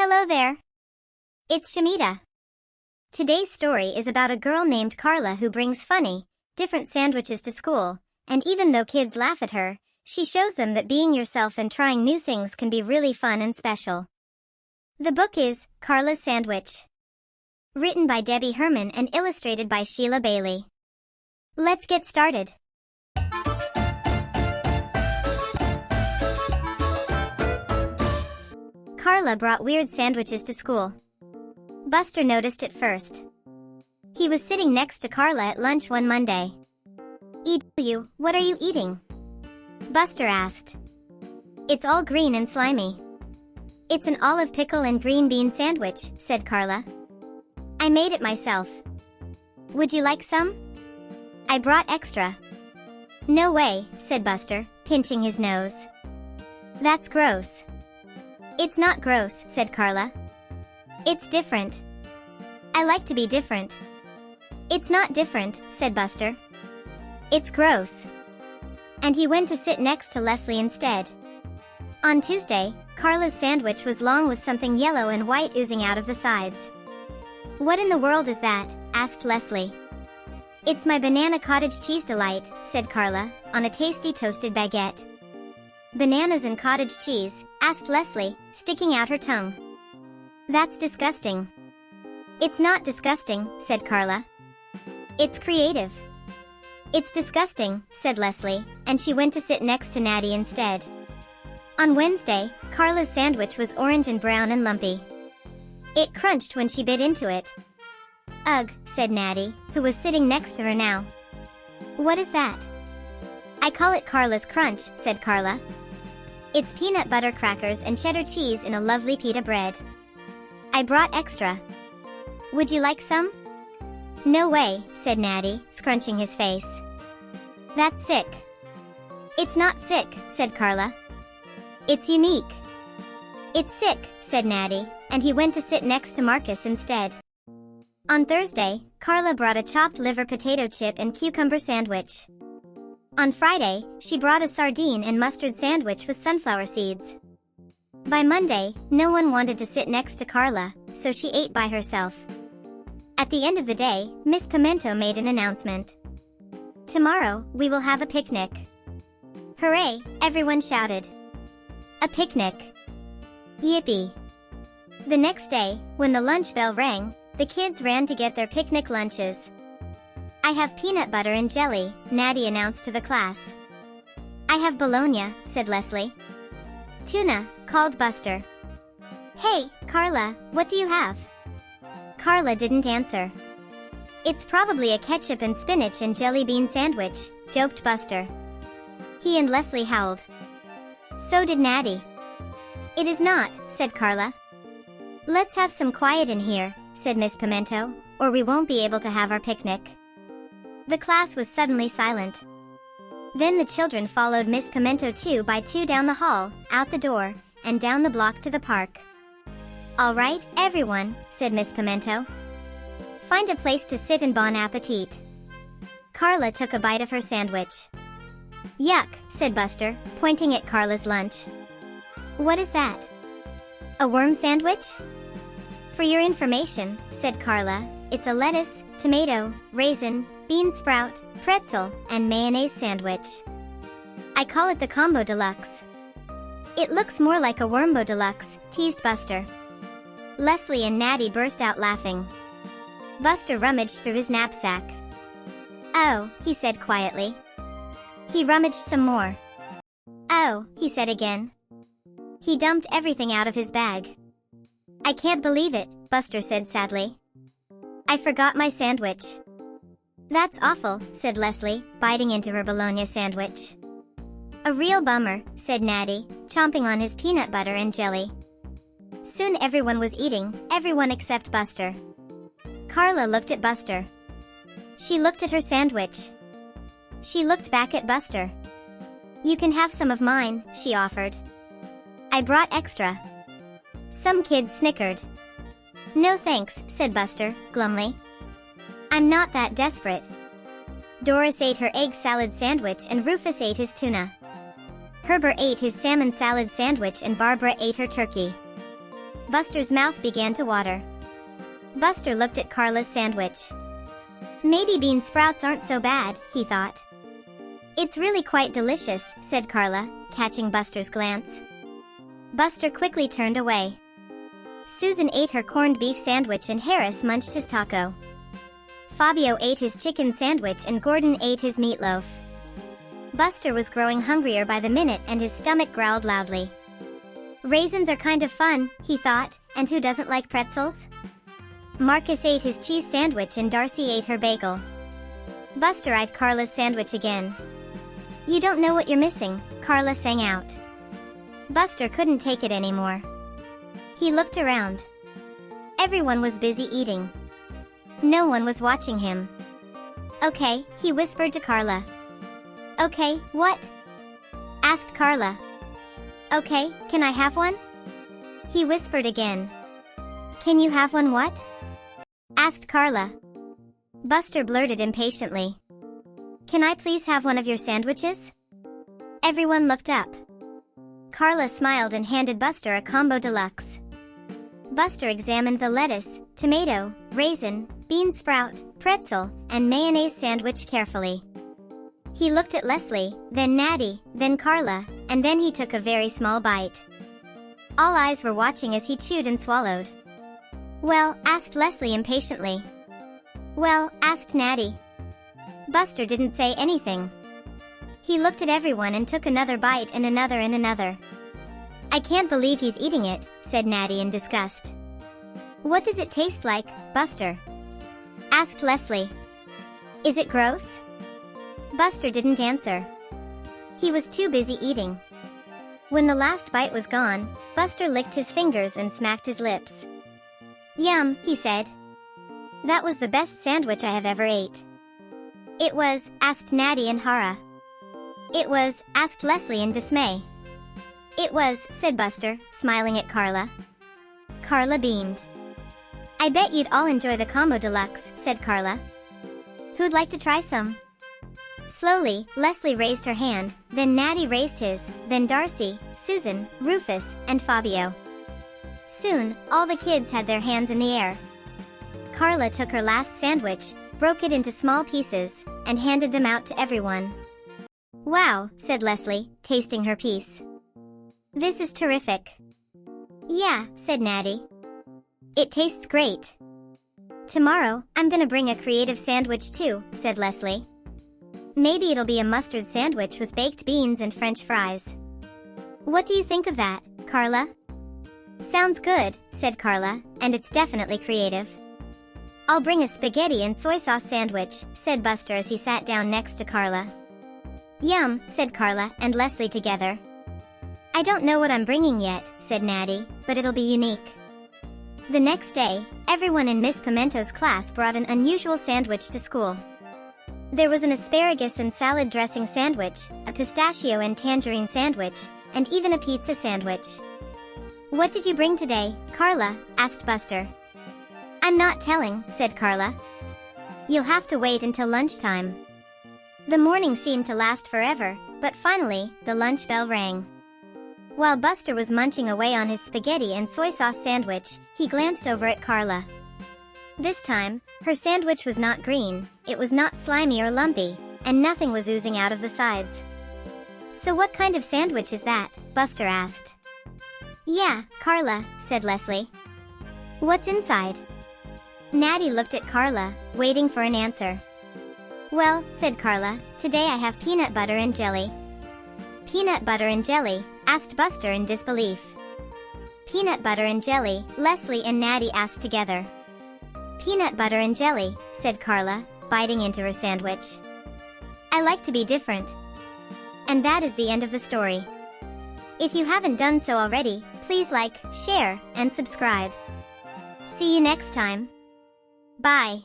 Hello there. It's Shamita. Today's story is about a girl named Carla who brings funny, different sandwiches to school, and even though kids laugh at her, she shows them that being yourself and trying new things can be really fun and special. The book is Carla's Sandwich. Written by Debbie Herman and illustrated by Sheila Bailey. Let's get started. Carla brought weird sandwiches to school. Buster noticed it first. He was sitting next to Carla at lunch one Monday. "EW, what are you eating?" Buster asked. "It's all green and slimy." "It's an olive pickle and green bean sandwich," said Carla. "I made it myself. Would you like some?" "I brought extra." "No way," said Buster, pinching his nose. "That's gross." "It's not gross," said Carla. "It's different. I like to be different." "It's not different," said Buster. "It's gross." And he went to sit next to Leslie instead. On Tuesday, Carla's sandwich was long with something yellow and white oozing out of the sides. "What in the world is that?" asked Leslie. "It's my banana cottage cheese delight," said Carla, on a tasty toasted baguette. "Bananas and cottage cheese?" asked Leslie, sticking out her tongue. "That's disgusting." "It's not disgusting," said Carla. "It's creative." "It's disgusting," said Leslie, and she went to sit next to Natty instead. On Wednesday, Carla's sandwich was orange and brown and lumpy. It crunched when she bit into it. "Ugh," said Natty, who was sitting next to her now. "What is that?" "I call it Carla's Crunch," said Carla. "It's peanut butter crackers and cheddar cheese in a lovely pita bread. I brought extra. Would you like some?" "No way," said Natty, scrunching his face. "That's sick." "It's not sick," said Carla. "It's unique." "It's sick," said Natty, and he went to sit next to Marcus instead. On Thursday, Carla brought a chopped liver potato chip and cucumber sandwich. On Friday, she brought a sardine and mustard sandwich with sunflower seeds. By Monday, no one wanted to sit next to Carla, so she ate by herself. At the end of the day, Miss Pimento made an announcement. "Tomorrow, we will have a picnic." "Hooray!" everyone shouted. A picnic. Yippee! The next day, when the lunch bell rang, the kids ran to get their picnic lunches. "I have peanut butter and jelly," Natty announced to the class. "I have bologna," said Leslie. "Tuna," called Buster. "Hey, Carla, what do you have?" Carla didn't answer. "It's probably a ketchup and spinach and jelly bean sandwich," joked Buster. He and Leslie howled. So did Natty. "It is not," said Carla. "Let's have some quiet in here," said Miss Pimento, "or we won't be able to have our picnic." The class was suddenly silent. Then the children followed Miss Pimento 2 by 2 down the hall, out the door, and down the block to the park. "All right, everyone," said Miss Pimento. "Find a place to sit and bon appetit." Carla took a bite of her sandwich. "Yuck," said Buster, pointing at Carla's lunch. "What is that? A worm sandwich?" "For your information," said Carla, "it's a lettuce, tomato, raisin, bean sprout, pretzel, and mayonnaise sandwich. I call it the Combo Deluxe." "It looks more like a Wormbo Deluxe," teased Buster. Leslie and Natty burst out laughing. Buster rummaged through his knapsack. "Oh," he said quietly. He rummaged some more. "Oh," he said again. He dumped everything out of his bag. "I can't believe it," Buster said sadly. "I forgot my sandwich." "That's awful," said Leslie, biting into her bologna sandwich. "A real bummer," said Natty, chomping on his peanut butter and jelly. Soon everyone was eating, everyone except Buster. Carla looked at Buster. She looked at her sandwich. She looked back at Buster. "You can have some of mine," she offered. "I brought extra." Some kids snickered. "No thanks," said Buster, glumly. "I'm not that desperate." Doris ate her egg salad sandwich and Rufus ate his tuna. Herbert ate his salmon salad sandwich and Barbara ate her turkey. Buster's mouth began to water. Buster looked at Carla's sandwich. Maybe bean sprouts aren't so bad, he thought. It's really quite delicious, said Carla, catching Buster's glance. Buster quickly turned away. Susan ate her corned beef sandwich and Harris munched his taco. Fabio ate his chicken sandwich and Gordon ate his meatloaf. Buster was growing hungrier by the minute and his stomach growled loudly. Raisins are kind of fun, he thought, and who doesn't like pretzels? Marcus ate his cheese sandwich and Darcy ate her bagel. Buster eyed Carla's sandwich again. You don't know what you're missing, Carla sang out. Buster couldn't take it anymore. He looked around. Everyone was busy eating. No one was watching him. Okay, he whispered to Carla. Okay, what? Asked Carla. Okay, can I have one? He whispered again. Can you have one what? Asked Carla. Buster blurted impatiently. Can I please have one of your sandwiches? Everyone looked up. Carla smiled and handed Buster a combo deluxe. Buster examined the lettuce, tomato, raisin, bean sprout, pretzel, and mayonnaise sandwich carefully. He looked at Leslie, then Natty, then Carla, and then he took a very small bite. All eyes were watching as he chewed and swallowed. Well, asked Leslie impatiently. Well, asked Natty. Buster didn't say anything. He looked at everyone and took another bite and another and another. I can't believe he's eating it, said Natty in disgust. What does it taste like, Buster? Asked Leslie. Is it gross? Buster didn't answer. He was too busy eating. When the last bite was gone, Buster licked his fingers and smacked his lips. Yum, he said. That was the best sandwich I have ever ate. It was, asked Natty in horror. It was, asked Leslie in dismay. It was, said Buster, smiling at Carla. Carla beamed. I bet you'd all enjoy the combo deluxe, said Carla. Who'd like to try some? Slowly, Leslie raised her hand, then Natty raised his, then Darcy, Susan, Rufus, and Fabio. Soon, all the kids had their hands in the air. Carla took her last sandwich, broke it into small pieces, and handed them out to everyone. Wow, said Leslie, tasting her piece. This is terrific. Yeah, said Natty. It tastes great. Tomorrow, I'm gonna bring a creative sandwich too, said Leslie. Maybe it'll be a mustard sandwich with baked beans and French fries. What do you think of that, Carla? Sounds good, said Carla, and it's definitely creative. I'll bring a spaghetti and soy sauce sandwich, said Buster as he sat down next to Carla. Yum, said Carla and Leslie together. I don't know what I'm bringing yet, said Natty, but it'll be unique. The next day, everyone in Miss Pimento's class brought an unusual sandwich to school. There was an asparagus and salad dressing sandwich, a pistachio and tangerine sandwich, and even a pizza sandwich. What did you bring today, Carla? Asked Buster. I'm not telling, said Carla. You'll have to wait until lunchtime. The morning seemed to last forever, but finally, the lunch bell rang. While Buster was munching away on his spaghetti and soy sauce sandwich, he glanced over at Carla. This time, her sandwich was not green, it was not slimy or lumpy, and nothing was oozing out of the sides. So what kind of sandwich is that? Buster asked. Yeah, Carla, said Leslie. What's inside? Natty looked at Carla, waiting for an answer. Well, said Carla, today I have peanut butter and jelly. Peanut butter and jelly? Asked Buster in disbelief. Peanut butter and jelly, Leslie and Natty asked together. Peanut butter and jelly, said Carla, biting into her sandwich. I like to be different. And that is the end of the story. If you haven't done so already, please like, share, and subscribe. See you next time. Bye.